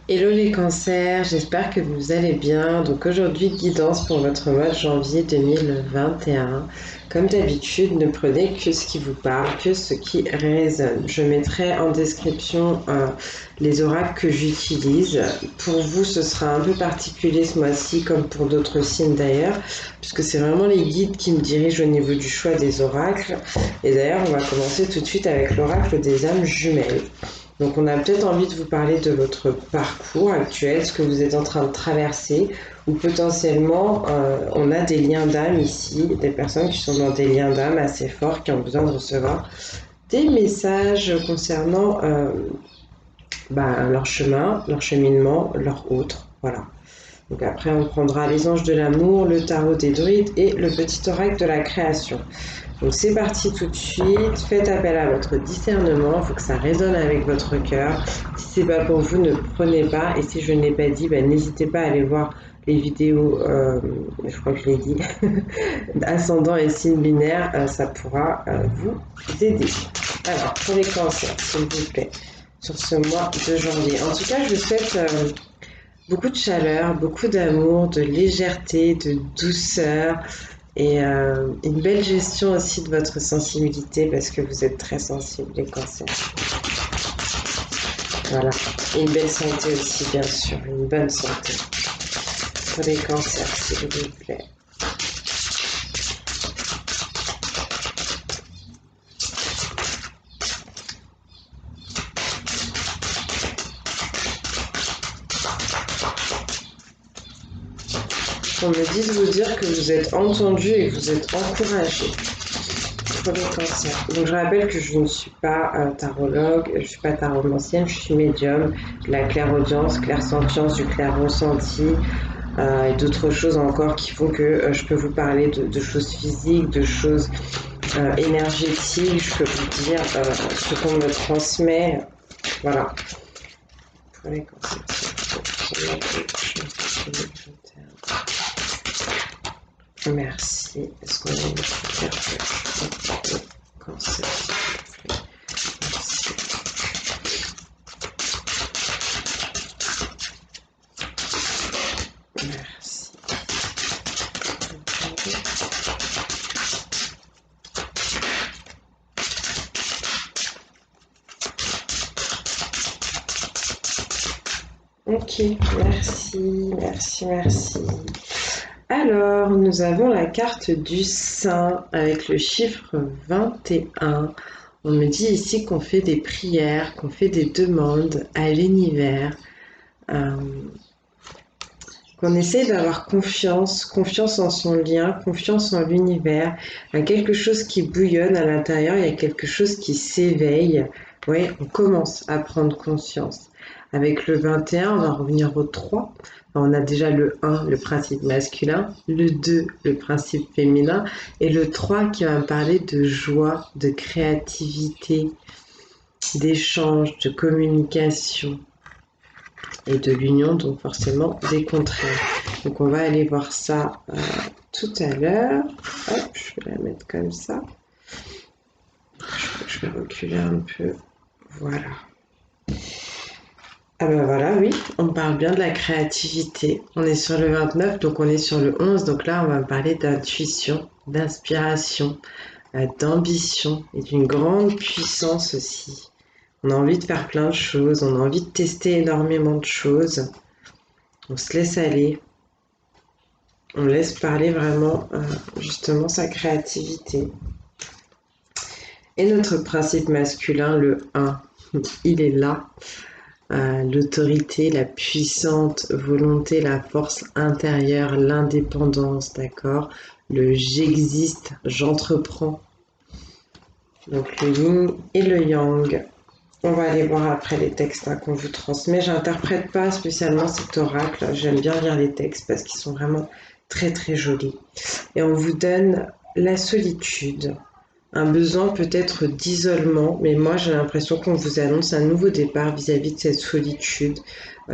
Hello les cancers, j'espère que vous allez bien. Donc aujourd'hui, guidance pour votre mois de janvier 2021. Comme d'habitude, ne prenez que ce qui vous parle, que ce qui résonne. Je mettrai en description les oracles que j'utilise. Pour vous, ce sera un peu particulier ce mois-ci, comme pour d'autres signes d'ailleurs, puisque c'est vraiment les guides qui me dirigent au niveau du choix des oracles. Et d'ailleurs, on va commencer tout de suite avec l'oracle des âmes jumelles. Donc on a peut-être envie de vous parler de votre parcours actuel, ce que vous êtes en train de traverser, ou potentiellement on a des liens d'âme ici, des personnes qui sont dans des liens d'âme assez forts, qui ont besoin de recevoir des messages concernant leur chemin, leur cheminement, leur autre. Voilà. Donc après, on prendra les anges de l'amour, le tarot des druides et le petit oracle de la création. Donc c'est parti tout de suite, faites appel à votre discernement, il faut que ça résonne avec votre cœur. Si c'est pas pour vous, ne prenez pas. Et si je ne l'ai pas dit, n'hésitez pas à aller voir les vidéos, je crois que je l'ai dit, ascendant et signe binaire, ça pourra vous aider. Alors, pour les cancers, s'il vous plaît, sur ce mois de janvier. En tout cas, je vous souhaite beaucoup de chaleur, beaucoup d'amour, de légèreté, de douceur et une belle gestion aussi de votre sensibilité parce que vous êtes très sensible les cancers. Voilà. Et une belle santé aussi bien sûr, une bonne santé pour les cancers s'il vous plaît. On me dit de vous dire que vous êtes entendu et que vous êtes encouragé pour les cancers. Donc je rappelle que je ne suis pas tarologue, je ne suis pas taromancienne, je suis médium, de la clairaudience, clairsentience, du clair-ressenti et d'autres choses encore qui font que je peux vous parler de choses physiques, de choses énergétiques, je peux vous dire ce qu'on me transmet. Voilà. Pour les cancers. Merci. Est-ce qu'on a une carte de cancer? Merci. Merci. Ok, merci, merci, merci. Alors, nous avons la carte du Saint avec le chiffre 21. On me dit ici qu'on fait des prières, qu'on fait des demandes à l'univers, qu'on essaie d'avoir confiance, confiance en son lien, confiance en l'univers. Il y a quelque chose qui bouillonne à l'intérieur, il y a quelque chose qui s'éveille. Oui, on commence à prendre conscience. Avec le 21, on va revenir au 3. On a déjà le 1, le principe masculin, le 2, le principe féminin, et le 3 qui va me parler de joie, de créativité, d'échange, de communication et de l'union, donc forcément des contraires. Donc on va aller voir ça tout à l'heure. Hop, je vais la mettre comme ça. Je vais reculer un peu. Voilà. Ah ben voilà, oui, on parle bien de la créativité. On est sur le 29, donc on est sur le 11. Donc là, on va parler d'intuition, d'inspiration, d'ambition et d'une grande puissance aussi. On a envie de faire plein de choses, on a envie de tester énormément de choses. On se laisse aller, on laisse parler vraiment justement sa créativité. Et notre principe masculin, le 1, il est là. L'autorité, la puissante volonté, la force intérieure, l'indépendance, d'accord? Le j'existe, j'entreprends. Donc le yin et le yang. On va aller voir après les textes qu'on vous transmet. J'interprète pas spécialement cet oracle. J'aime bien lire les textes parce qu'ils sont vraiment très très jolis. Et on vous donne la solitude, un besoin peut-être d'isolement, mais moi j'ai l'impression qu'on vous annonce un nouveau départ vis-à-vis de cette solitude.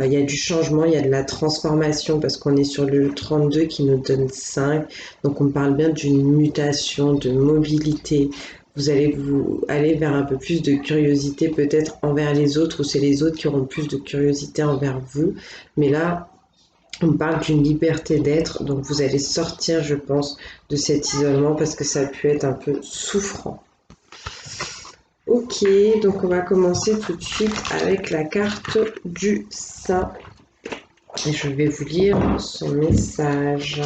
Il y a du changement, il y a de la transformation parce qu'on est sur le 32 qui nous donne 5. Donc on parle bien d'une mutation, de mobilité. vous allez vous aller vers un peu plus de curiosité peut-être envers les autres, ou c'est les autres qui auront plus de curiosité envers vous. Mais là, on parle d'une liberté d'être, donc vous allez sortir, je pense, de cet isolement parce que ça a pu être un peu souffrant. Ok, donc on va commencer tout de suite avec la carte du Saint. Et je vais vous lire son message.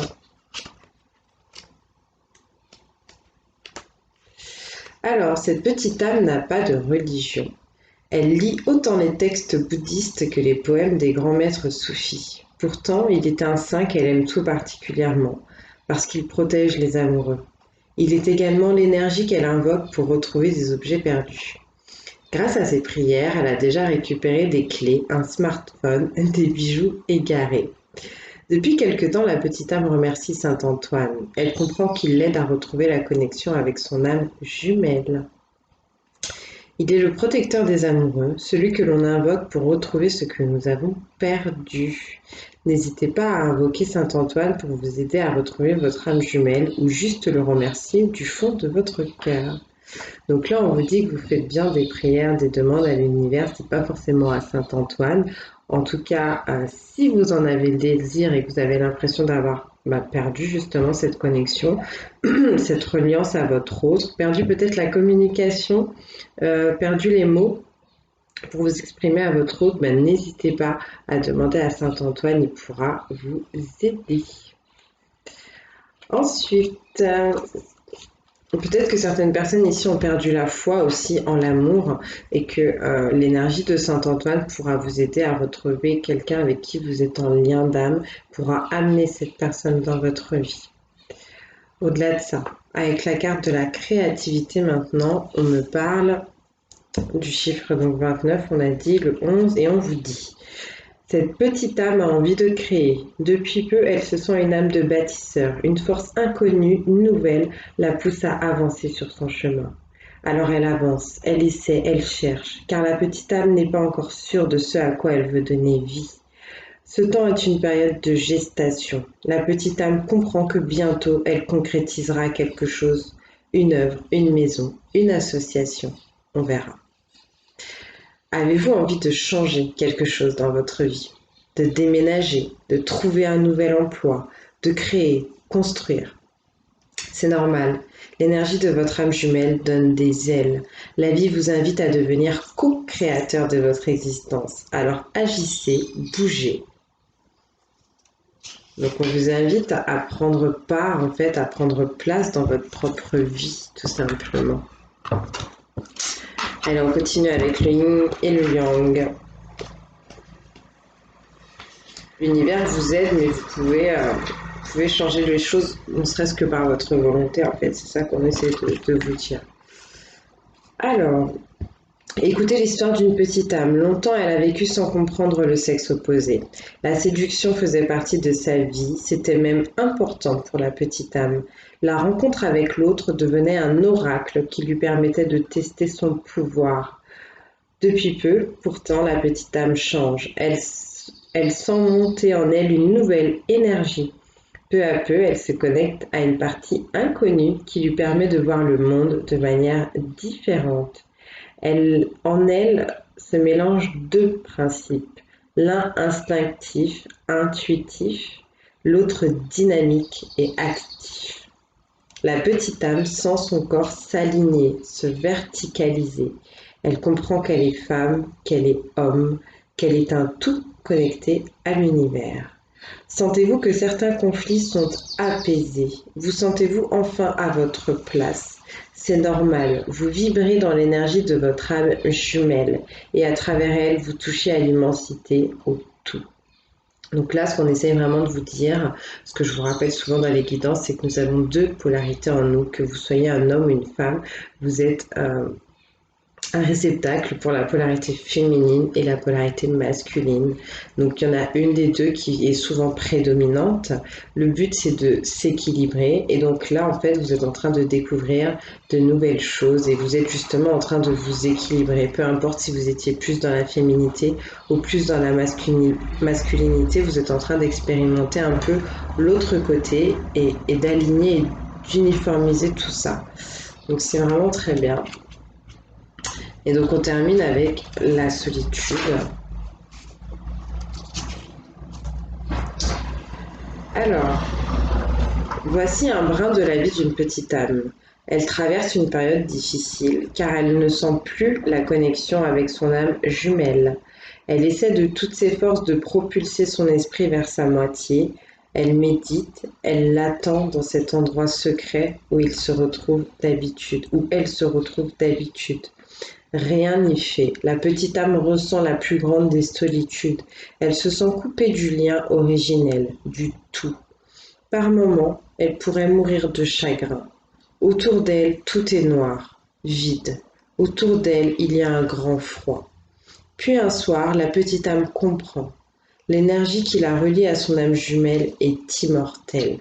Alors, cette petite âme n'a pas de religion. Elle lit autant les textes bouddhistes que les poèmes des grands maîtres soufis. Pourtant, il est un saint qu'elle aime tout particulièrement, parce qu'il protège les amoureux. Il est également l'énergie qu'elle invoque pour retrouver des objets perdus. Grâce à ses prières, elle a déjà récupéré des clés, un smartphone, des bijoux égarés. Depuis quelque temps, la petite âme remercie saint Antoine. Elle comprend qu'il l'aide à retrouver la connexion avec son âme jumelle. Il est le protecteur des amoureux, celui que l'on invoque pour retrouver ce que nous avons perdu. N'hésitez pas à invoquer saint Antoine pour vous aider à retrouver votre âme jumelle ou juste le remercier du fond de votre cœur. Donc là, on vous dit que vous faites bien des prières, des demandes à l'univers, c'est pas forcément à saint Antoine. En tout cas, si vous en avez le désir et que vous avez l'impression d'avoir perdu justement cette connexion, cette reliance à votre autre, perdu peut-être la communication, perdu les mots pour vous exprimer à votre autre, n'hésitez pas à demander à saint Antoine, il pourra vous aider. Ensuite, peut-être que certaines personnes ici ont perdu la foi aussi en l'amour et que l'énergie de saint Antoine pourra vous aider à retrouver quelqu'un avec qui vous êtes en lien d'âme, pourra amener cette personne dans votre vie. Au-delà de ça, avec la carte de la créativité maintenant, on me parle du chiffre donc 29, on a dit le 11 et on vous dit: cette petite âme a envie de créer. Depuis peu, elle se sent une âme de bâtisseur. Une force inconnue, nouvelle, la pousse à avancer sur son chemin. Alors elle avance, elle essaie, elle cherche, car la petite âme n'est pas encore sûre de ce à quoi elle veut donner vie. Ce temps est une période de gestation. La petite âme comprend que bientôt, elle concrétisera quelque chose, une œuvre, une maison, une association. On verra. Avez-vous envie de changer quelque chose dans votre vie? De déménager, de trouver un nouvel emploi, de créer, construire? C'est normal. L'énergie de votre âme jumelle donne des ailes. La vie vous invite à devenir co-créateur de votre existence. Alors agissez, bougez. Donc on vous invite à prendre part, en fait, à prendre place dans votre propre vie, tout simplement. Allez, on continue avec le yin et le yang. L'univers vous aide, mais vous pouvez changer les choses, ne serait-ce que par votre volonté, en fait. C'est ça qu'on essaie de vous dire. Alors, écoutez l'histoire d'une petite âme. Longtemps, elle a vécu sans comprendre le sexe opposé. La séduction faisait partie de sa vie, c'était même important pour la petite âme. La rencontre avec l'autre devenait un oracle qui lui permettait de tester son pouvoir. Depuis peu, pourtant, la petite âme change. Elle sent monter en elle une nouvelle énergie. Peu à peu, elle se connecte à une partie inconnue qui lui permet de voir le monde de manière différente. En elle se mélangent deux principes, l'un instinctif, intuitif, l'autre dynamique et actif. La petite âme sent son corps s'aligner, se verticaliser. Elle comprend qu'elle est femme, qu'elle est homme, qu'elle est un tout connecté à l'univers. Sentez-vous que certains conflits sont apaisés? Vous sentez-vous enfin à votre place? C'est normal, vous vibrez dans l'énergie de votre âme jumelle et à travers elle, vous touchez à l'immensité, au tout. Donc là, ce qu'on essaye vraiment de vous dire, ce que je vous rappelle souvent dans les guidances, c'est que nous avons deux polarités en nous, que vous soyez un homme ou une femme, vous êtes un réceptacle pour la polarité féminine et la polarité masculine. Donc il y en a une des deux qui est souvent prédominante. Le but c'est de s'équilibrer et donc là en fait vous êtes en train de découvrir de nouvelles choses et vous êtes justement en train de vous équilibrer. Peu importe si vous étiez plus dans la féminité ou plus dans la masculinité, vous êtes en train d'expérimenter un peu l'autre côté et d'aligner et d'uniformiser tout ça. Donc c'est vraiment très bien. Et donc on termine avec la solitude. Alors, voici un brin de la vie d'une petite âme. Elle traverse une période difficile car elle ne sent plus la connexion avec son âme jumelle. Elle essaie de toutes ses forces de propulser son esprit vers sa moitié. Elle médite, elle l'attend dans cet endroit secret où il se retrouve d'habitude, où elle se retrouve d'habitude. Rien n'y fait. La petite âme ressent la plus grande des solitudes. Elle se sent coupée du lien originel, du tout. Par moments, elle pourrait mourir de chagrin. Autour d'elle, tout est noir, vide. Autour d'elle, il y a un grand froid. Puis un soir, la petite âme comprend. L'énergie qui la relie à son âme jumelle est immortelle.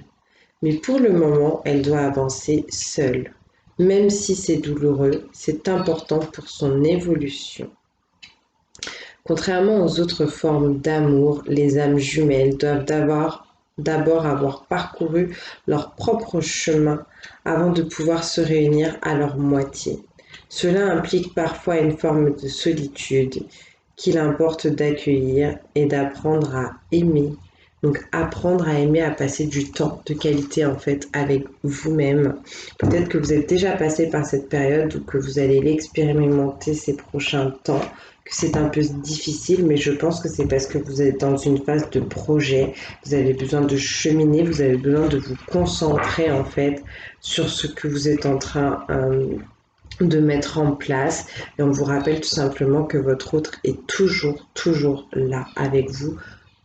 Mais pour le moment, elle doit avancer seule. Même si c'est douloureux, c'est important pour son évolution. Contrairement aux autres formes d'amour, les âmes jumelles doivent d'abord avoir parcouru leur propre chemin avant de pouvoir se réunir à leur moitié. Cela implique parfois une forme de solitude qu'il importe d'accueillir et d'apprendre à aimer. Donc apprendre à aimer, à passer du temps de qualité en fait avec vous-même. Peut-être que vous êtes déjà passé par cette période ou que vous allez l'expérimenter ces prochains temps, que c'est un peu difficile, mais je pense que c'est parce que vous êtes dans une phase de projet, vous avez besoin de cheminer, vous avez besoin de vous concentrer en fait sur ce que vous êtes en train de mettre en place. Et on vous rappelle tout simplement que votre autre est toujours là avec vous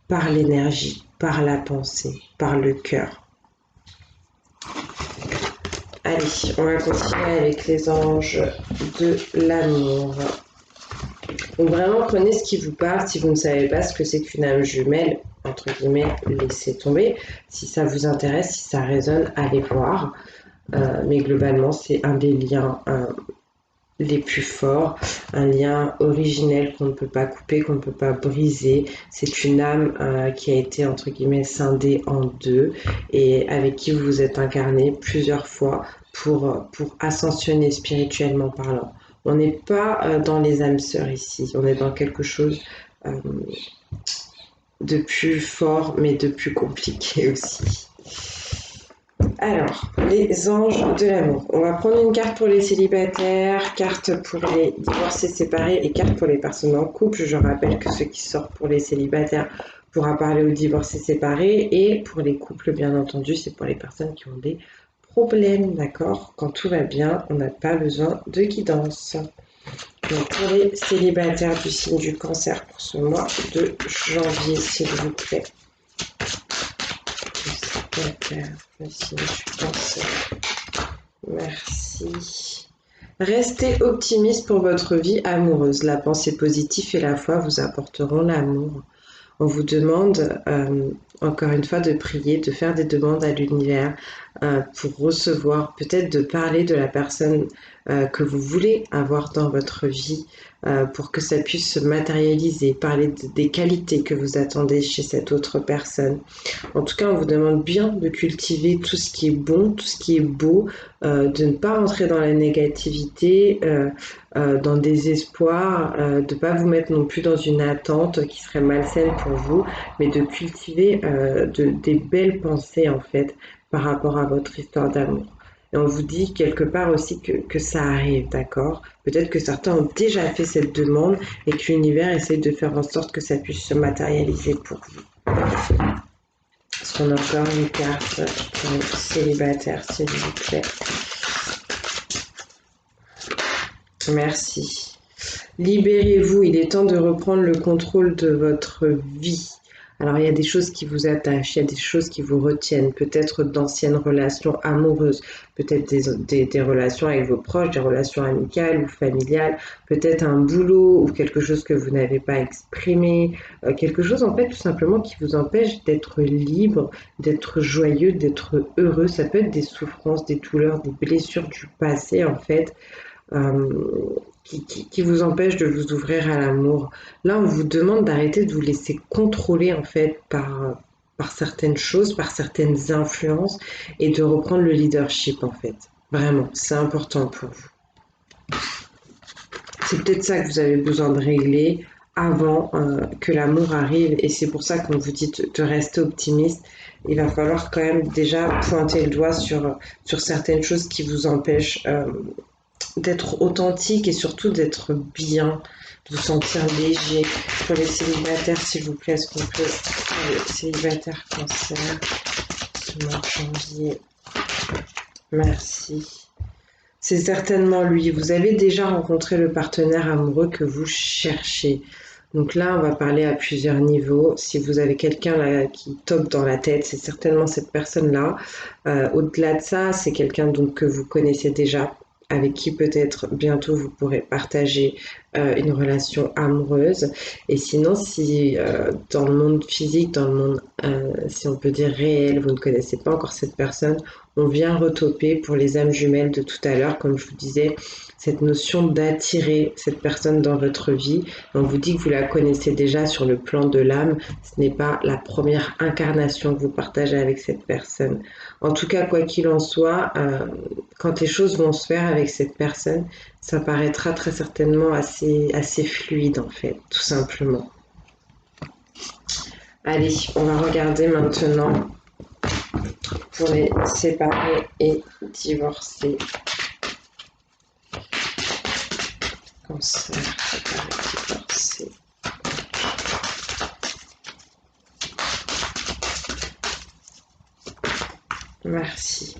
par l'énergie, par la pensée, par le cœur. Allez, on va continuer avec les anges de l'amour. Donc vraiment, prenez ce qui vous parle. Si vous ne savez pas ce que c'est qu'une âme jumelle, entre guillemets, laissez tomber. Si ça vous intéresse, si ça résonne, allez voir. Mais globalement, c'est un des liens les plus forts, un lien originel qu'on ne peut pas couper, qu'on ne peut pas briser. C'est une âme qui a été, entre guillemets, scindée en deux et avec qui vous vous êtes incarné plusieurs fois pour ascensionner spirituellement parlant. On n'est pas dans les âmes sœurs ici, on est dans quelque chose de plus fort, mais de plus compliqué aussi. Alors, les anges de l'amour. On va prendre une carte pour les célibataires, carte pour les divorcés séparés et carte pour les personnes en couple. Je rappelle que ce qui sort pour les célibataires pourra parler aux divorcés séparés et pour les couples, bien entendu, c'est pour les personnes qui ont des problèmes, d'accord? Quand tout va bien, on n'a pas besoin de guidance. Donc, pour les célibataires du signe du cancer pour ce mois de janvier, s'il vous plaît. Merci. Restez optimiste pour votre vie amoureuse. La pensée positive et la foi vous apporteront l'amour. On vous demande encore une fois de prier, de faire des demandes à l'univers pour recevoir, peut-être de parler de la personne que vous voulez avoir dans votre vie pour que ça puisse se matérialiser, parler des qualités que vous attendez chez cette autre personne. En tout cas, on vous demande bien de cultiver tout ce qui est bon, tout ce qui est beau, de ne pas rentrer dans la négativité, dans des espoirs, de ne pas vous mettre non plus dans une attente qui serait malsaine pour vous, mais de cultiver des belles pensées en fait par rapport à votre histoire d'amour. Et on vous dit quelque part aussi que ça arrive, d'accord? Peut-être que certains ont déjà fait cette demande et que l'univers essaie de faire en sorte que ça puisse se matérialiser pour vous. Est-ce qu'on a encore une carte pour les célibataires, s'il vous plaît? Merci. Libérez-vous, il est temps de reprendre le contrôle de votre vie. Alors, il y a des choses qui vous attachent, il y a des choses qui vous retiennent, peut-être d'anciennes relations amoureuses, peut-être des relations avec vos proches, des relations amicales ou familiales, peut-être un boulot ou quelque chose que vous n'avez pas exprimé, quelque chose en fait tout simplement qui vous empêche d'être libre, d'être joyeux, d'être heureux. Ça peut être des souffrances, des douleurs, des blessures du passé en fait. Qui vous empêche de vous ouvrir à l'amour. Là, on vous demande d'arrêter de vous laisser contrôler en fait par certaines choses, par certaines influences et de reprendre le leadership en fait. Vraiment, c'est important pour vous. C'est peut-être ça que vous avez besoin de régler avant que l'amour arrive. Et c'est pour ça qu'on vous dit de rester optimiste. Il va falloir quand même déjà pointer le doigt sur certaines choses qui vous empêchent d'être authentique et surtout d'être bien, de vous sentir léger. Pour les célibataires, s'il vous plaît, est-ce qu'on peut... Les célibataires cancer, ce mois de janvier. Merci. C'est certainement lui. Vous avez déjà rencontré le partenaire amoureux que vous cherchez. Donc là, on va parler à plusieurs niveaux. Si vous avez quelqu'un là qui toque dans la tête, c'est certainement cette personne-là. Au-delà de ça, c'est quelqu'un donc que vous connaissez déjà, avec qui peut-être bientôt vous pourrez partager une relation amoureuse. Et sinon, si dans le monde physique, dans le monde, si on peut dire réel, vous ne connaissez pas encore cette personne, on vient retoper pour les âmes jumelles de tout à l'heure, comme je vous disais, cette notion d'attirer cette personne dans votre vie. On vous dit que vous la connaissez déjà sur le plan de l'âme, ce n'est pas la première incarnation que vous partagez avec cette personne. En tout cas, quoi qu'il en soit, quand les choses vont se faire avec cette personne, ça paraîtra très certainement assez fluide en fait, tout simplement. Allez, on va regarder maintenant pour les séparés et divorcés. Cancer, séparé, divorcé. Merci.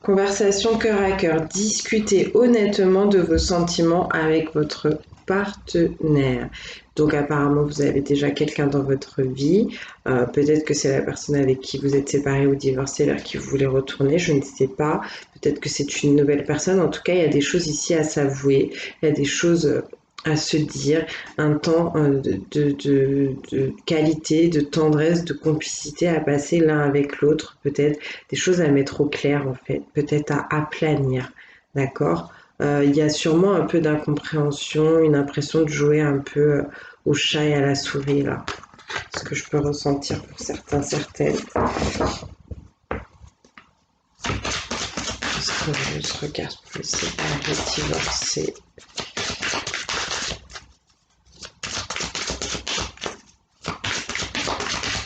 Conversation cœur à cœur. Discutez honnêtement de vos sentiments avec votre partenaire. Donc apparemment, vous avez déjà quelqu'un dans votre vie. Peut-être que c'est la personne avec qui vous êtes séparé ou divorcé, vers qui vous voulez retourner. Je ne sais pas. Peut-être que c'est une nouvelle personne. En tout cas, il y a des choses ici à s'avouer. Il y a des choses à se dire, un temps de qualité, de tendresse, de complicité à passer l'un avec l'autre, peut-être des choses à mettre au clair en fait, peut-être à aplanir, d'accord. Il y a sûrement un peu d'incompréhension, une impression de jouer un peu au chat et à la souris là, ce que je peux ressentir pour certains, certaines. Je regarde pour les séparés, divorcés.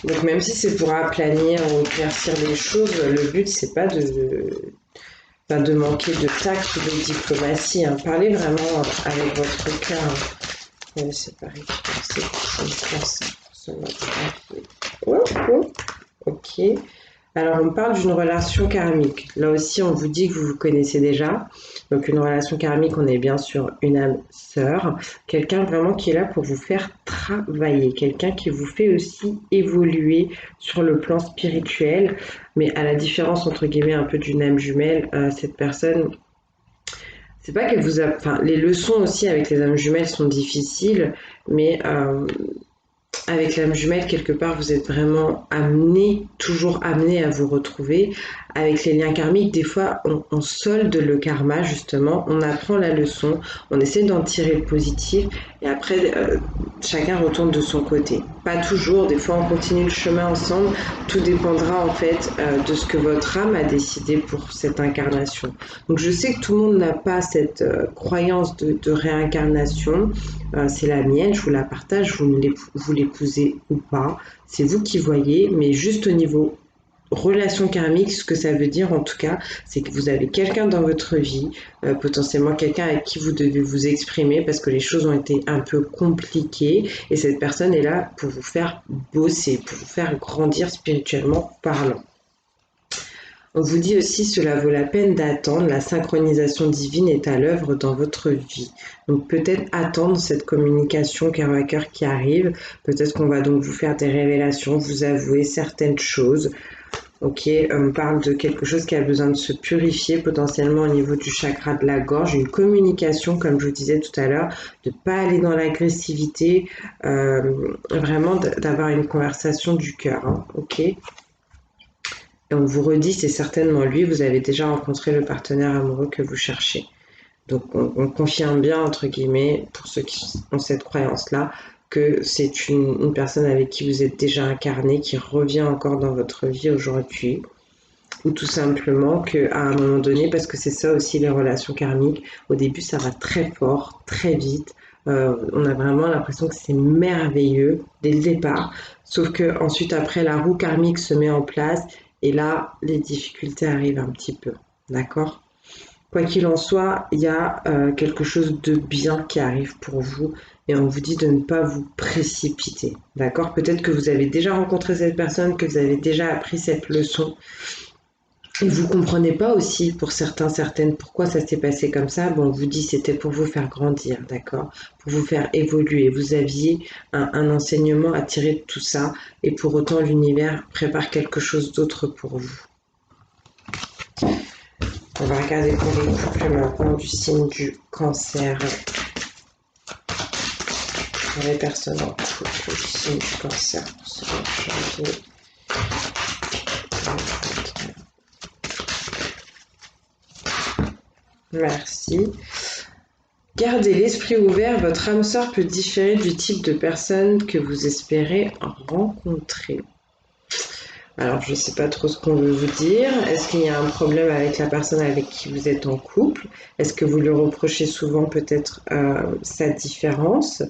Donc même si c'est pour aplanir ou éclaircir les choses, le but c'est pas de manquer de tact ou de diplomatie. Hein. Parlez vraiment avec votre cœur. C'est pareil, c'est oh, oh. Ok. Alors, on parle d'une relation karmique. Là aussi, on vous dit que vous vous connaissez déjà. Donc, une relation karmique, on est bien sûr une âme sœur. Quelqu'un vraiment qui est là pour vous faire travailler. Quelqu'un qui vous fait aussi évoluer sur le plan spirituel. Mais à la différence, entre guillemets, un peu d'une âme jumelle, cette personne, c'est pas qu'elle vous a... Enfin, les leçons aussi avec les âmes jumelles sont difficiles, mais avec l'âme jumelle, quelque part, vous êtes vraiment amené, toujours amené à vous retrouver. Avec les liens karmiques, des fois, on solde le karma, justement, on apprend la leçon, on essaie d'en tirer le positif, et après, chacun retourne de son côté. Pas toujours, des fois, on continue le chemin ensemble. Tout dépendra, en fait, de ce que votre âme a décidé pour cette incarnation. Donc, je sais que tout le monde n'a pas cette croyance de réincarnation. C'est la mienne, je vous la partage, vous l'épousez ou pas, c'est vous qui voyez, mais juste au niveau relation karmique, ce que ça veut dire en tout cas, c'est que vous avez quelqu'un dans votre vie, potentiellement quelqu'un avec qui vous devez vous exprimer parce que les choses ont été un peu compliquées et cette personne est là pour vous faire bosser, pour vous faire grandir spirituellement parlant. On vous dit aussi cela vaut la peine d'attendre, la synchronisation divine est à l'œuvre dans votre vie. Donc peut-être attendre cette communication cœur à cœur qui arrive, peut-être qu'on va donc vous faire des révélations, vous avouer certaines choses. Ok, on parle de quelque chose qui a besoin de se purifier potentiellement au niveau du chakra de la gorge, une communication comme je vous disais tout à l'heure, de ne pas aller dans l'agressivité, vraiment d'avoir une conversation du cœur, hein, ok. Et on vous redit, c'est certainement lui, vous avez déjà rencontré le partenaire amoureux que vous cherchez. Donc on confirme bien, entre guillemets, pour ceux qui ont cette croyance-là, que c'est une personne avec qui vous êtes déjà incarné, qui revient encore dans votre vie aujourd'hui. ou tout simplement qu'à un moment donné, parce que c'est ça aussi les relations karmiques, au début ça va très fort, très vite, on a vraiment l'impression que c'est merveilleux dès le départ, sauf que ensuite après la roue karmique se met en place et là les difficultés arrivent un petit peu, d'accord? Quoi qu'il en soit, il y a quelque chose de bien qui arrive pour vous et on vous dit de ne pas vous précipiter, d'accord? Peut-être que vous avez déjà rencontré cette personne, que vous avez déjà appris cette leçon et vous comprenez pas aussi pour certains, certaines, pourquoi ça s'est passé comme ça. Bon, on vous dit c'était pour vous faire grandir, d'accord? Pour vous faire évoluer. Vous aviez un enseignement à tirer de tout ça et pour autant l'univers prépare quelque chose d'autre pour vous. On va regarder pour les couples maintenant du signe du cancer. Pour les personnes en couple du signe du cancer pour ce mois de janvier. Merci. Gardez l'esprit ouvert, votre âme sœur peut différer du type de personne que vous espérez rencontrer. Alors, je ne sais pas trop ce qu'on veut vous dire. Est-ce qu'il y a un problème avec la personne avec qui vous êtes en couple? Est-ce que vous lui reprochez souvent peut-être sa différence?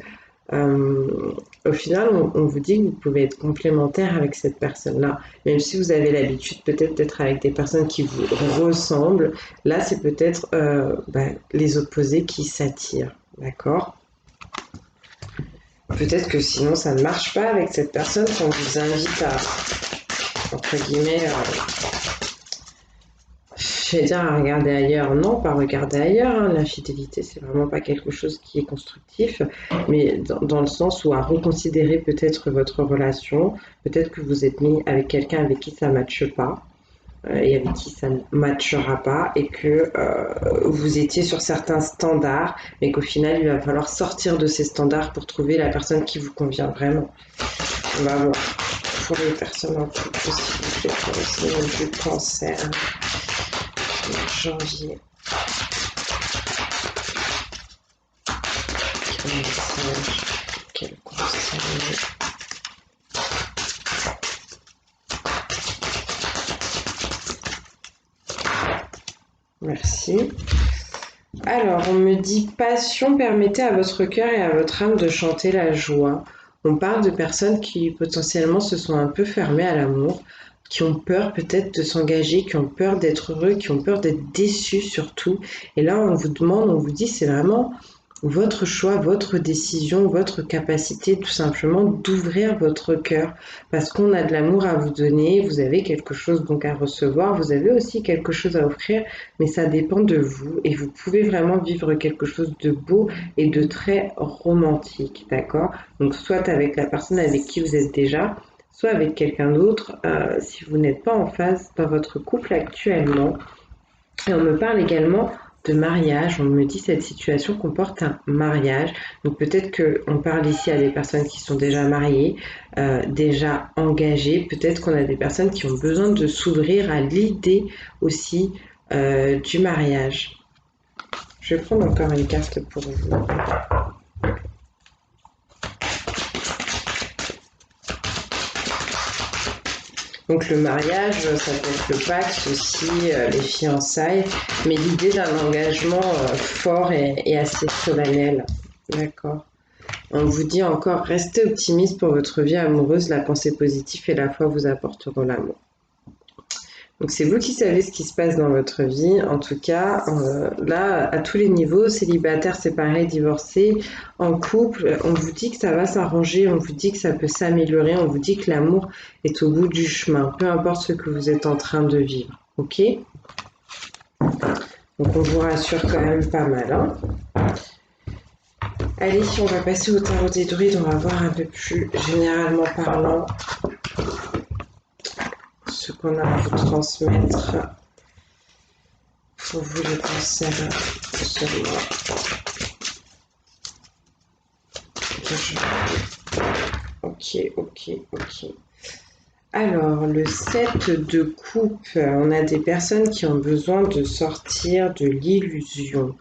Au final, on vous dit que vous pouvez être complémentaire avec cette personne-là. Même si vous avez l'habitude peut-être d'être avec des personnes qui vous ressemblent, là, c'est peut-être les opposés qui s'attirent. D'accord? Peut-être que sinon, ça ne marche pas avec cette personne qu'on vous invite à, entre guillemets, je vais dire à regarder ailleurs. Non, pas regarder ailleurs. Hein. L'infidélité, c'est vraiment pas quelque chose qui est constructif, mais dans le sens où à reconsidérer peut-être votre relation, peut-être que vous êtes mis avec quelqu'un avec qui ça ne matche pas et avec qui ça ne matchera pas et que vous étiez sur certains standards, mais qu'au final, il va falloir sortir de ces standards pour trouver la personne qui vous convient vraiment. On va voir pour les personnes en couple, s'il vous plaît, pour le signe du cancer. Janvier. Quel message, quel conseil. Merci. Alors, on me dit passion, permettez à votre cœur et à votre âme de chanter la joie. On parle de personnes qui potentiellement se sont un peu fermées à l'amour, qui ont peur peut-être de s'engager, qui ont peur d'être heureux, qui ont peur d'être déçus surtout. Et là, on vous demande, on vous dit, c'est vraiment votre choix, votre décision, votre capacité tout simplement d'ouvrir votre cœur parce qu'on a de l'amour à vous donner, vous avez quelque chose donc à recevoir, vous avez aussi quelque chose à offrir, mais ça dépend de vous et vous pouvez vraiment vivre quelque chose de beau et de très romantique, d'accord? Donc soit avec la personne avec qui vous êtes déjà, soit avec quelqu'un d'autre si vous n'êtes pas en phase dans votre couple actuellement. Et on me parle également de mariage, on me dit cette situation comporte un mariage, donc peut-être qu'on parle ici à des personnes qui sont déjà mariées, déjà engagées, peut-être qu'on a des personnes qui ont besoin de s'ouvrir à l'idée aussi du mariage. Je vais prendre encore une carte pour vous. Donc le mariage, ça peut être le pacte aussi, les fiançailles, mais l'idée d'un engagement fort et assez solennel. D'accord. On vous dit encore, restez optimiste pour votre vie amoureuse, la pensée positive et la foi vous apporteront l'amour. Donc c'est vous qui savez ce qui se passe dans votre vie. En tout cas, là, à tous les niveaux, célibataire, séparé, divorcé, en couple, on vous dit que ça va s'arranger, on vous dit que ça peut s'améliorer, on vous dit que l'amour est au bout du chemin, peu importe ce que vous êtes en train de vivre. Ok? Donc on vous rassure quand même pas mal. Hein. Allez, on va passer au tarot des druides, on va voir un peu plus généralement parlant ce qu'on a à vous transmettre pour vous les cancers seulement. Ok. Alors, le 7 de coupe, on a des personnes qui ont besoin de sortir de l'illusion.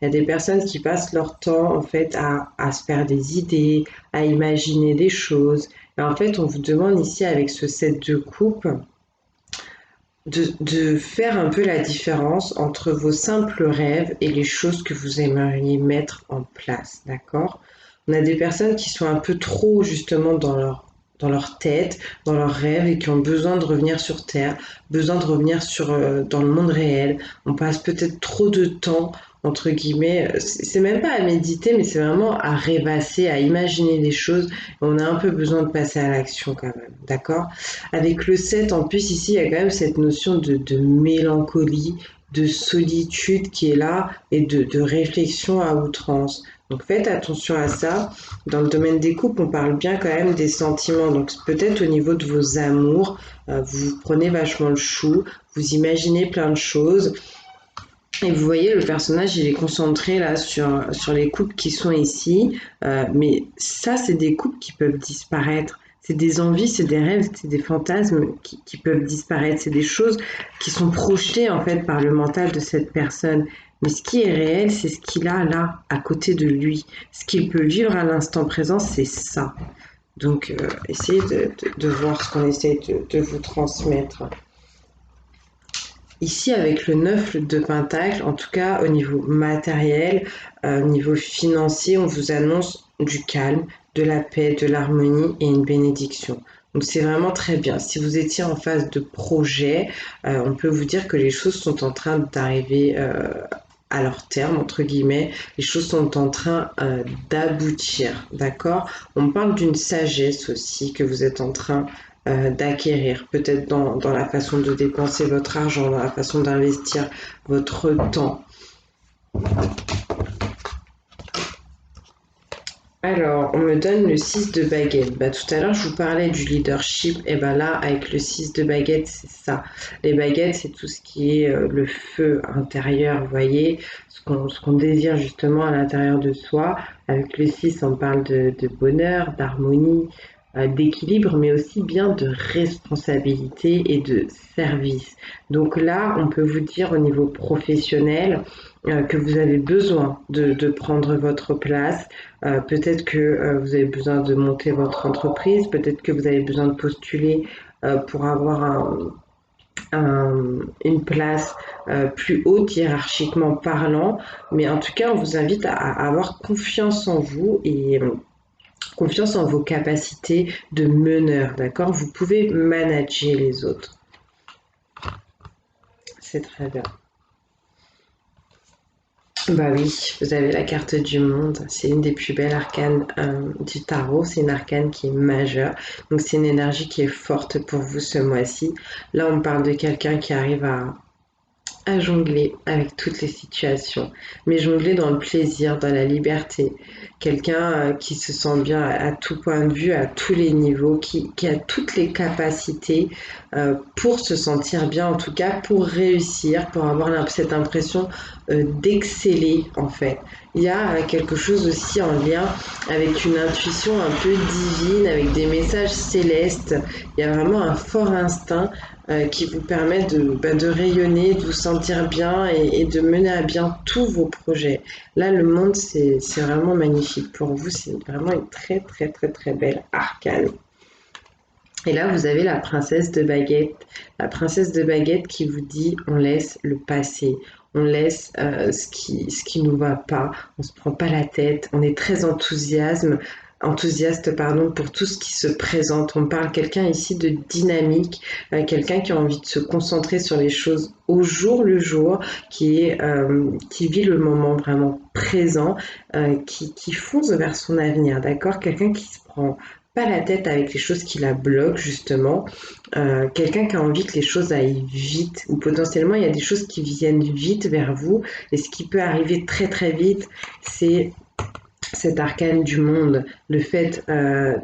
Il y a des personnes qui passent leur temps en fait à se faire des idées, à imaginer des choses. Et en fait, on vous demande ici avec ce 7 de coupe de faire un peu la différence entre vos simples rêves et les choses que vous aimeriez mettre en place, d'accord? On a des personnes qui sont un peu trop justement dans leur tête, dans leurs rêves et qui ont besoin de revenir sur Terre, besoin de revenir dans le monde réel. On passe peut-être trop de temps, entre guillemets, c'est même pas à méditer, mais c'est vraiment à rêvasser, à imaginer des choses. On a un peu besoin de passer à l'action quand même, d'accord? Avec le 7 en plus, ici, il y a quand même cette notion de mélancolie, de solitude qui est là et de réflexion à outrance. Donc faites attention à ça. Dans le domaine des couples, on parle bien quand même des sentiments. Donc peut-être au niveau de vos amours, vous prenez vachement le chou, vous imaginez plein de choses. Et vous voyez, le personnage, il est concentré là sur les couples qui sont ici. Mais ça, c'est des couples qui peuvent disparaître. C'est des envies, c'est des rêves, c'est des fantasmes qui peuvent disparaître. C'est des choses qui sont projetées en fait par le mental de cette personne. Mais ce qui est réel, c'est ce qu'il a là, à côté de lui. Ce qu'il peut vivre à l'instant présent, c'est ça. Donc, essayez de voir ce qu'on essaie de vous transmettre. Ici, avec le 9 de Pentacle, en tout cas au niveau matériel, au niveau financier, on vous annonce du calme, de la paix, de l'harmonie et une bénédiction. Donc c'est vraiment très bien. Si vous étiez en phase de projet, on peut vous dire que les choses sont en train d'arriver à leur terme, entre guillemets. Les choses sont en train d'aboutir, d'accord? On parle d'une sagesse aussi que vous êtes en train d'acquérir, peut-être dans la façon de dépenser votre argent, dans la façon d'investir votre temps. Alors, on me donne le 6 de baguette. Bah, tout à l'heure, je vous parlais du leadership. Et bah là, avec le 6 de baguette, c'est ça. Les baguettes, c'est tout ce qui est le feu intérieur, vous voyez, ce qu'on désire justement à l'intérieur de soi. Avec le 6, on parle de bonheur, d'harmonie, d'équilibre, mais aussi bien de responsabilité et de service. Donc là, on peut vous dire au niveau professionnel que vous avez besoin de prendre votre place. Peut-être que vous avez besoin de monter votre entreprise, peut-être que vous avez besoin de postuler pour avoir une place plus haute hiérarchiquement parlant. Mais en tout cas, on vous invite à avoir confiance en vous et confiance en vos capacités de meneur, d'accord? Vous pouvez manager les autres. C'est très bien. Bah oui, vous avez la carte du monde. C'est une des plus belles arcanes du tarot. C'est une arcane qui est majeure. Donc c'est une énergie qui est forte pour vous ce mois-ci. Là, on parle de quelqu'un qui arrive à jongler avec toutes les situations, mais jongler dans le plaisir, dans la liberté. Quelqu'un qui se sent bien à tout point de vue, à tous les niveaux, qui a toutes les capacités pour se sentir bien, en tout cas pour réussir, pour avoir cette impression d'exceller en fait. Il y a quelque chose aussi en lien avec une intuition un peu divine, avec des messages célestes. Il y a vraiment un fort instinct qui vous permet de rayonner, de vous sentir bien et de mener à bien tous vos projets. Là, le monde, c'est vraiment magnifique. Pour vous, c'est vraiment une très, très, très, très belle arcane. Et là, vous avez la princesse de baguette. La princesse de baguette qui vous dit on laisse le passé. On laisse ce qui nous va pas. On se prend pas la tête. On est très enthousiaste pardon, pour tout ce qui se présente. On parle quelqu'un ici de dynamique, quelqu'un qui a envie de se concentrer sur les choses au jour le jour, qui vit le moment vraiment présent, qui fonce vers son avenir, d'accord? Quelqu'un qui se prend pas la tête avec les choses qui la bloquent justement, quelqu'un qui a envie que les choses aillent vite ou potentiellement il y a des choses qui viennent vite vers vous et ce qui peut arriver très très vite c'est cet arcane du monde, le fait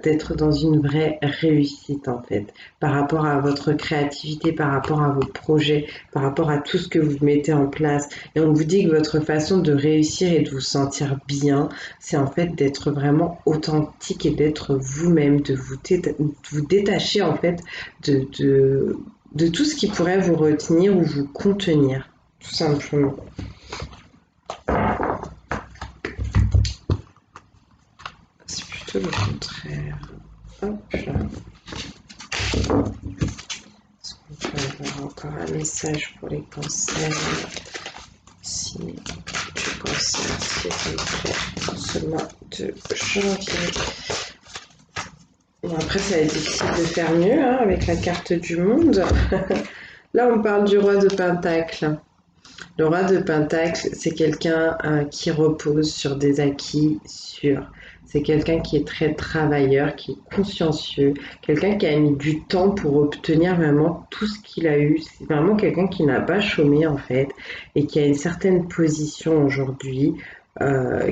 d'être dans une vraie réussite en fait, par rapport à votre créativité, par rapport à vos projets, par rapport à tout ce que vous mettez en place. Et on vous dit que votre façon de réussir et de vous sentir bien, c'est en fait d'être vraiment authentique et d'être vous-même, de vous détacher en fait de tout ce qui pourrait vous retenir ou vous contenir, tout simplement. C'est plutôt le contraire. Hop là. encore un message pour les cancers. Si du cancer, s'il vous plaît, pour ce mois de janvier. Bon, après, ça va être difficile de faire mieux hein, avec la carte du monde. Là, on parle du roi de Pentacle. Le roi de Pentacle, c'est quelqu'un qui repose sur des acquis sûrs. C'est quelqu'un qui est très travailleur, qui est consciencieux, quelqu'un qui a mis du temps pour obtenir vraiment tout ce qu'il a eu. C'est vraiment quelqu'un qui n'a pas chômé en fait et qui a une certaine position aujourd'hui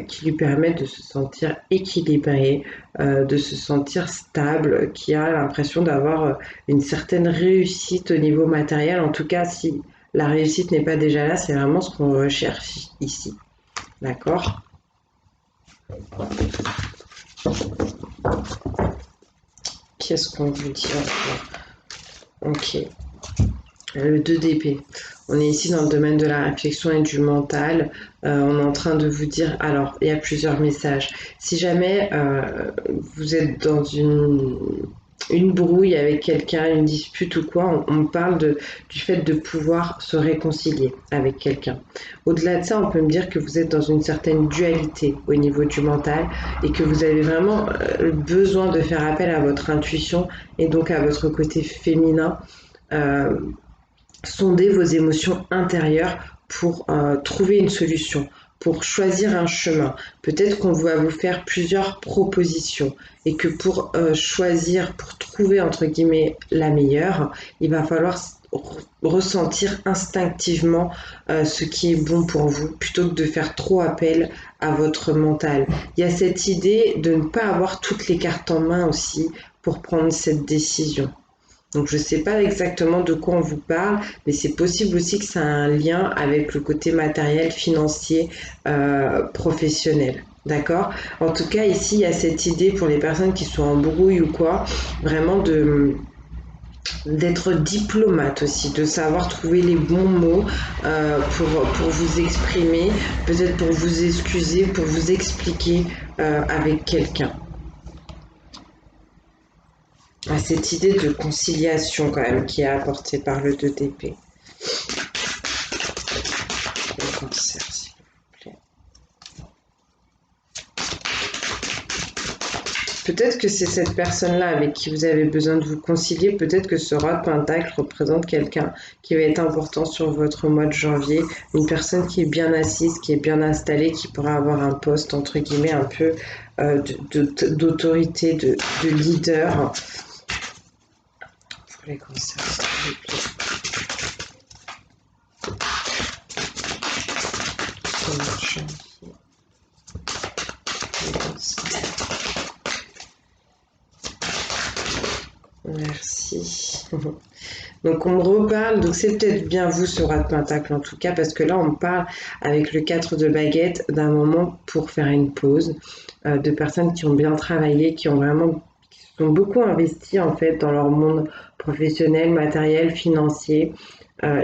qui lui permet de se sentir équilibré, de se sentir stable, qui a l'impression d'avoir une certaine réussite au niveau matériel. En tout cas, si la réussite n'est pas déjà là, c'est vraiment ce qu'on recherche ici. D'accord? Qu'est-ce qu'on vous dit encore? Ok. Le 2 d'épée. On est ici dans le domaine de la réflexion et du mental. On est en train de vous dire, alors il y a plusieurs messages. Si jamais vous êtes dans une brouille avec quelqu'un, une dispute ou quoi, on parle du fait de pouvoir se réconcilier avec quelqu'un. Au-delà de ça, on peut me dire que vous êtes dans une certaine dualité au niveau du mental et que vous avez vraiment besoin de faire appel à votre intuition et donc à votre côté féminin. Sonder vos émotions intérieures pour trouver une solution, pour choisir un chemin. Peut-être qu'on va vous faire plusieurs propositions et que pour choisir, pour trouver entre guillemets la meilleure, il va falloir ressentir instinctivement ce qui est bon pour vous plutôt que de faire trop appel à votre mental. Il y a cette idée de ne pas avoir toutes les cartes en main aussi pour prendre cette décision. Donc je ne sais pas exactement de quoi on vous parle, mais c'est possible aussi que ça a un lien avec le côté matériel, financier, professionnel. D'accord? En tout cas, ici, il y a cette idée pour les personnes qui sont en brouille ou quoi, vraiment d'être diplomate aussi, de savoir trouver les bons mots pour vous exprimer, peut-être pour vous excuser, pour vous expliquer avec quelqu'un. À cette idée de conciliation quand même qui est apportée par le 2 d'épée. Le cancer, s'il vous plaît. Peut-être que c'est cette personne-là avec qui vous avez besoin de vous concilier. Peut-être que ce roi de Pentacle représente quelqu'un qui va être important sur votre mois de janvier. Une personne qui est bien assise, qui est bien installée, qui pourra avoir un poste, entre guillemets, un peu d'autorité, de leader. Pour les cancers, s'il vous plaît. Merci. Donc on me reparle, donc c'est peut-être bien vous ce roi de Pentacle en tout cas, parce que là on me parle avec le 4 de baguette d'un moment pour faire une pause, de personnes qui ont bien travaillé, qui sont beaucoup investies en fait dans leur monde professionnel, matériel, financier,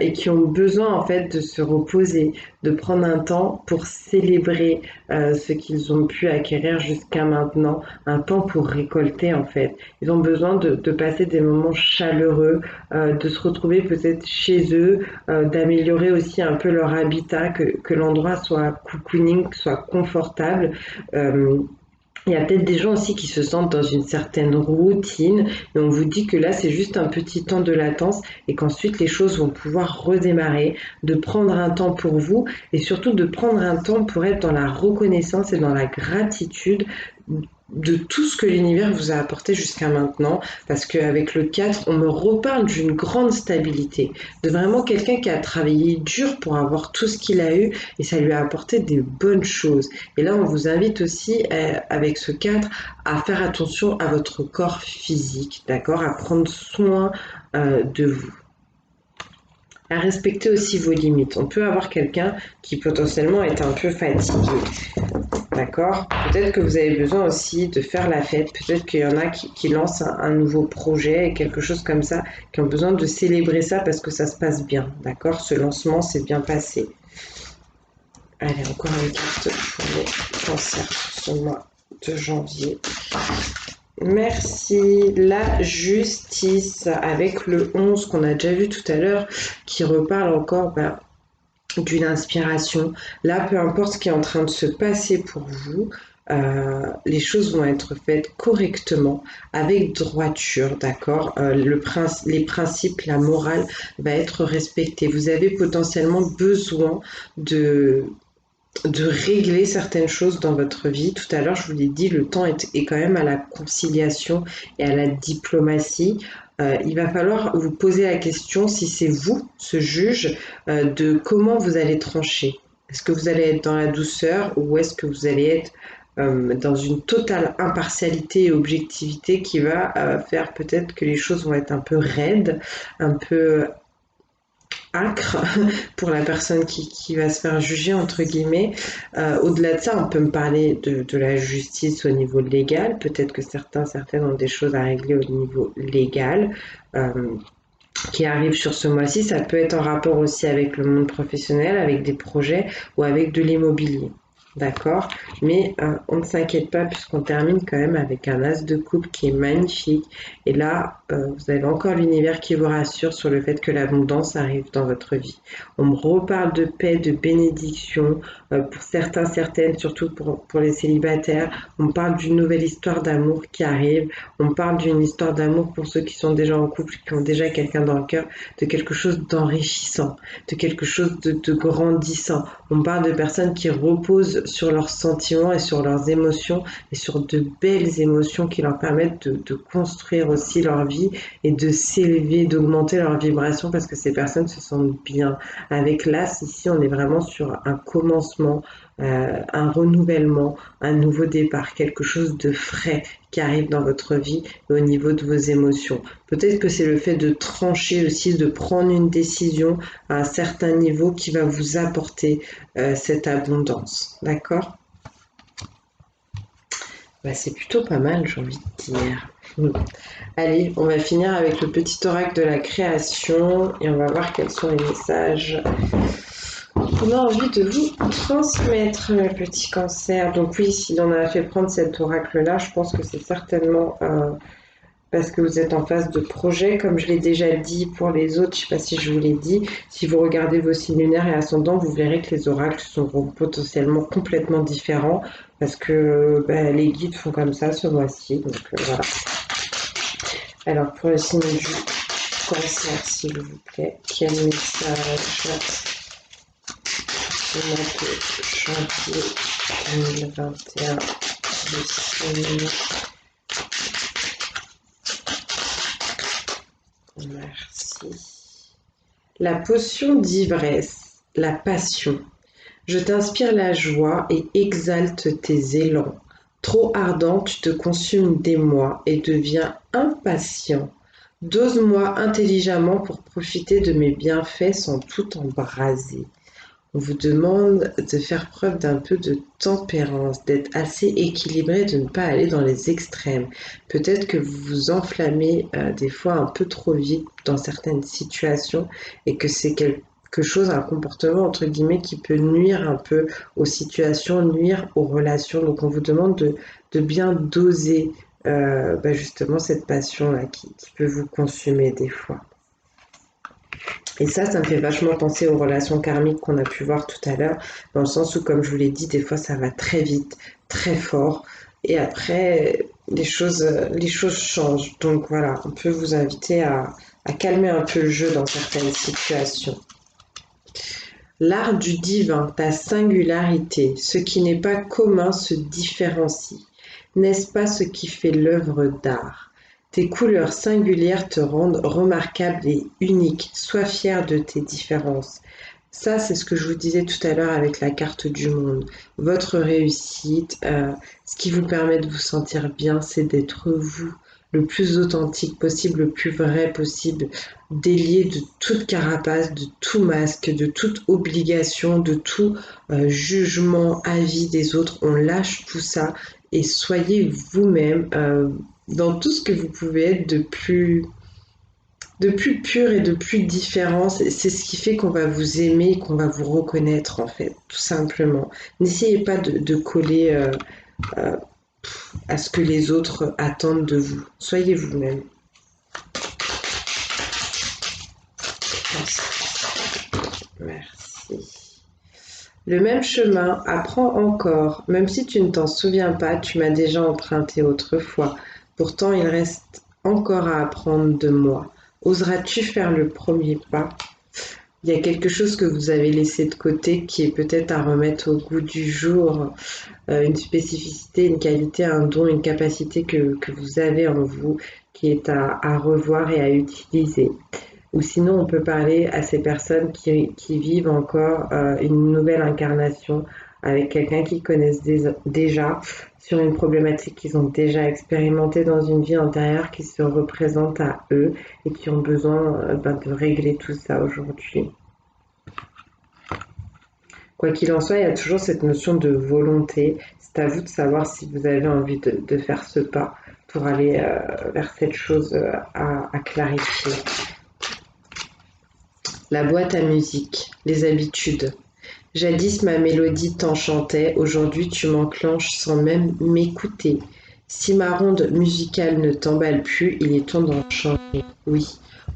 et qui ont besoin en fait de se reposer, de prendre un temps pour célébrer ce qu'ils ont pu acquérir jusqu'à maintenant, un temps pour récolter en fait. Ils ont besoin de passer des moments chaleureux, de se retrouver peut-être chez eux, d'améliorer aussi un peu leur habitat, que l'endroit soit cocooning, soit confortable. Il y a peut-être des gens aussi qui se sentent dans une certaine routine, mais on vous dit que là, c'est juste un petit temps de latence et qu'ensuite les choses vont pouvoir redémarrer, de prendre un temps pour vous et surtout de prendre un temps pour être dans la reconnaissance et dans la gratitude de tout ce que l'univers vous a apporté jusqu'à maintenant, parce qu'avec le 4, on me reparle d'une grande stabilité, de vraiment quelqu'un qui a travaillé dur pour avoir tout ce qu'il a eu et ça lui a apporté des bonnes choses. Et là, on vous invite aussi, avec ce 4, à faire attention à votre corps physique, d'accord, à prendre soin de vous. À respecter aussi vos limites. On peut avoir quelqu'un qui potentiellement est un peu fatigué. D'accord? Peut-être que vous avez besoin aussi de faire la fête. Peut-être qu'il y en a qui lancent un nouveau projet, quelque chose comme ça, qui ont besoin de célébrer ça parce que ça se passe bien. D'accord? Ce lancement s'est bien passé. Allez, encore une carte pour les cancers sur ce mois de janvier. Merci. La justice avec le 11 qu'on a déjà vu tout à l'heure, qui reparle encore d'une inspiration. Là, peu importe ce qui est en train de se passer pour vous, les choses vont être faites correctement, avec droiture, d'accord. Les principes, la morale va être respectée. Vous avez potentiellement besoin de de régler certaines choses dans votre vie. Tout à l'heure, je vous l'ai dit, le temps est quand même à la conciliation et à la diplomatie. Il va falloir vous poser la question si c'est vous, ce juge, de comment vous allez trancher. Est-ce que vous allez être dans la douceur ou est-ce que vous allez être dans une totale impartialité et objectivité qui va faire peut-être que les choses vont être un peu raides, un peu âcre pour la personne qui va se faire juger, entre guillemets. Au-delà de ça, on peut me parler de la justice au niveau légal. Peut-être que certaines ont des choses à régler au niveau légal. Euh, qui arrivent sur ce mois-ci, ça peut être en rapport aussi avec le monde professionnel, avec des projets ou avec de l'immobilier. D'accord. Mais on ne s'inquiète pas puisqu'on termine quand même avec un as de coupe qui est magnifique. Et là, vous avez encore l'univers qui vous rassure sur le fait que l'abondance arrive dans votre vie. On me reparle de paix, de bénédiction, pour certains, certaines, surtout pour les célibataires. On parle d'une nouvelle histoire d'amour qui arrive. On parle d'une histoire d'amour pour ceux qui sont déjà en couple, qui ont déjà quelqu'un dans le cœur, de quelque chose d'enrichissant, de quelque chose de grandissant. On parle de personnes qui reposent sur leurs sentiments et sur leurs émotions et sur de belles émotions qui leur permettent de construire aussi leur vie et de s'élever, d'augmenter leur vibration parce que ces personnes se sentent bien. Avec l'As, ici, on est vraiment sur un commencement, un renouvellement, un nouveau départ, quelque chose de frais qui arrive dans votre vie et au niveau de vos émotions. Peut-être que c'est le fait de trancher aussi, de prendre une décision à un certain niveau qui va vous apporter cette abondance. D'accord. C'est plutôt pas mal, j'ai envie de dire. Allez, on va finir avec le petit oracle de la création et on va voir quels sont les messages qu'on a envie de vous transmettre, mes petits cancers. Donc oui, si l'on a fait prendre cet oracle-là, je pense que c'est certainement parce que vous êtes en phase de projet, comme je l'ai déjà dit pour les autres, je ne sais pas si je vous l'ai dit, si vous regardez vos signes lunaires et ascendants, vous verrez que les oracles seront potentiellement complètement différents, parce que les guides font comme ça ce mois-ci, donc voilà. Alors pour le signe du cancer, s'il vous plaît, quel message au mois de janvier 2021 du signe. Merci. La potion d'ivresse, la passion. Je t'inspire la joie et exalte tes élans. Trop ardent, tu te consumes d'émoi et deviens impatient. Dose-moi intelligemment pour profiter de mes bienfaits sans tout embraser. On vous demande de faire preuve d'un peu de tempérance, d'être assez équilibré, de ne pas aller dans les extrêmes. Peut-être que vous vous enflammez des fois un peu trop vite dans certaines situations et que c'est quelque chose, un comportement entre guillemets qui peut nuire un peu aux situations, nuire aux relations. Donc on vous demande de bien doser justement cette passion-là qui peut vous consumer des fois. Et ça me fait vachement penser aux relations karmiques qu'on a pu voir tout à l'heure, dans le sens où, comme je vous l'ai dit, des fois ça va très vite, très fort, et après les choses changent. Donc voilà, on peut vous inviter à calmer un peu le jeu dans certaines situations. L'art du divin, ta singularité, ce qui n'est pas commun se différencie. N'est-ce pas ce qui fait l'œuvre d'art? Tes couleurs singulières te rendent remarquable et unique. Sois fier de tes différences. Ça, c'est ce que je vous disais tout à l'heure avec la carte du monde. Votre réussite, ce qui vous permet de vous sentir bien, c'est d'être vous, le plus authentique possible, le plus vrai possible, délié de toute carapace, de tout masque, de toute obligation, de tout jugement, avis des autres. On lâche tout ça et soyez vous-même dans tout ce que vous pouvez être de plus pur et de plus différent. C'est ce qui fait qu'on va vous aimer, qu'on va vous reconnaître en fait, tout simplement. N'essayez pas de coller à ce que les autres attendent de vous. Soyez vous-même. Merci. Le même chemin, apprends encore. Même si tu ne t'en souviens pas, tu m'as déjà emprunté autrefois. Pourtant, il reste encore à apprendre de moi. Oseras-tu faire le premier pas? Il y a quelque chose que vous avez laissé de côté qui est peut-être à remettre au goût du jour, une spécificité, une qualité, un don, une capacité que vous avez en vous qui est à revoir et à utiliser. Ou sinon, on peut parler à ces personnes qui vivent encore une nouvelle incarnation avec quelqu'un qu'ils connaissent déjà sur une problématique qu'ils ont déjà expérimentée dans une vie antérieure qui se représente à eux et qui ont besoin de régler tout ça aujourd'hui. Quoi qu'il en soit, il y a toujours cette notion de volonté. C'est à vous de savoir si vous avez envie de faire ce pas pour aller vers cette chose à clarifier. La boîte à musique, les habitudes. Jadis ma mélodie t'enchantait, aujourd'hui tu m'enclenches sans même m'écouter. Si ma ronde musicale ne t'emballe plus, il est temps d'en changer. Oui,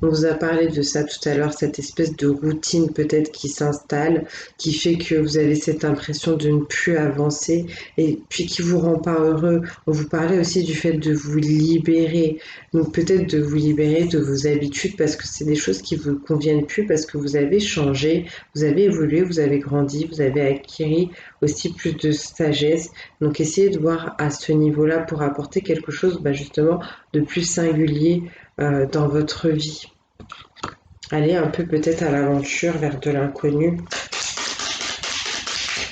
on vous a parlé de ça tout à l'heure, cette espèce de routine peut-être qui s'installe, qui fait que vous avez cette impression de ne plus avancer et puis qui vous rend pas heureux. On vous parlait aussi du fait de vous libérer, donc peut-être de vous libérer de vos habitudes parce que c'est des choses qui vous conviennent plus parce que vous avez changé, vous avez évolué, vous avez grandi, vous avez acquis aussi plus de sagesse. Donc essayez de voir à ce niveau-là pour apporter quelque chose justement de plus singulier dans votre vie. Allez un peu peut-être à l'aventure vers de l'inconnu.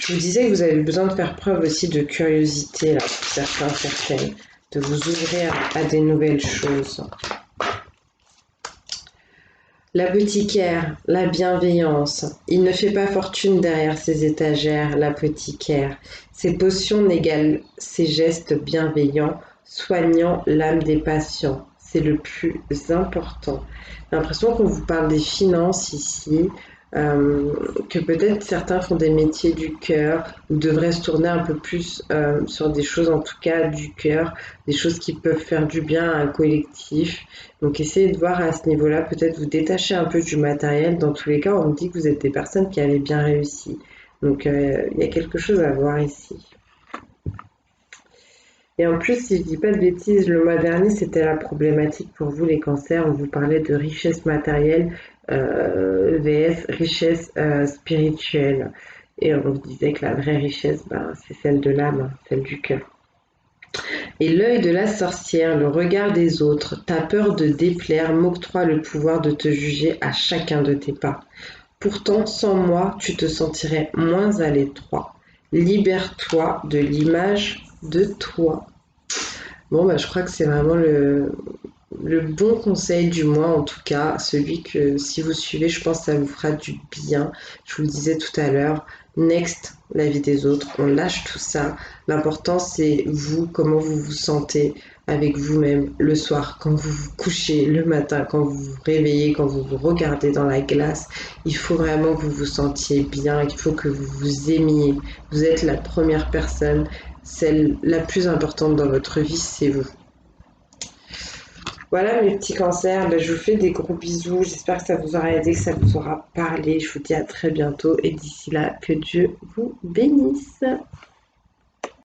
Je vous disais que vous avez besoin de faire preuve aussi de curiosité là, pour certains, certaines, de vous ouvrir à des nouvelles choses. L'apothicaire, la bienveillance. Il ne fait pas fortune derrière ses étagères, l'apothicaire. Ses potions n'égalent ses gestes bienveillants, soignant l'âme des patients. C'est le plus important. J'ai l'impression qu'on vous parle des finances ici, que peut-être certains font des métiers du cœur ou devraient se tourner un peu plus sur des choses en tout cas du cœur, des choses qui peuvent faire du bien à un collectif. Donc essayez de voir à ce niveau-là, peut-être vous détacher un peu du matériel. Dans tous les cas, on me dit que vous êtes des personnes qui avaient bien réussi. Donc il y a quelque chose à voir ici. Et en plus, si je dis pas de bêtises, le mois dernier, c'était la problématique pour vous, les cancers. On vous parlait de richesse matérielle vs richesse spirituelle. Et on vous disait que la vraie richesse, c'est celle de l'âme, celle du cœur. Et l'œil de la sorcière, le regard des autres, ta peur de déplaire m'octroie le pouvoir de te juger à chacun de tes pas. Pourtant, sans moi, tu te sentirais moins à l'étroit. Libère-toi de l'image de toi. Bon, je crois que c'est vraiment le bon conseil du mois, en tout cas, celui que si vous suivez, je pense que ça vous fera du bien. Je vous le disais tout à l'heure, next, la vie des autres, on lâche tout ça. L'important, c'est vous, comment vous vous sentez avec vous-même le soir, quand vous vous couchez, le matin, quand vous vous réveillez, quand vous vous regardez dans la glace. Il faut vraiment que vous vous sentiez bien, il faut que vous vous aimiez. Vous êtes la première personne, celle la plus importante dans votre vie, c'est vous. Voilà mes petits cancers, je vous fais des gros bisous, j'espère que ça vous aura aidé, que ça vous aura parlé, je vous dis à très bientôt et d'ici là, que Dieu vous bénisse.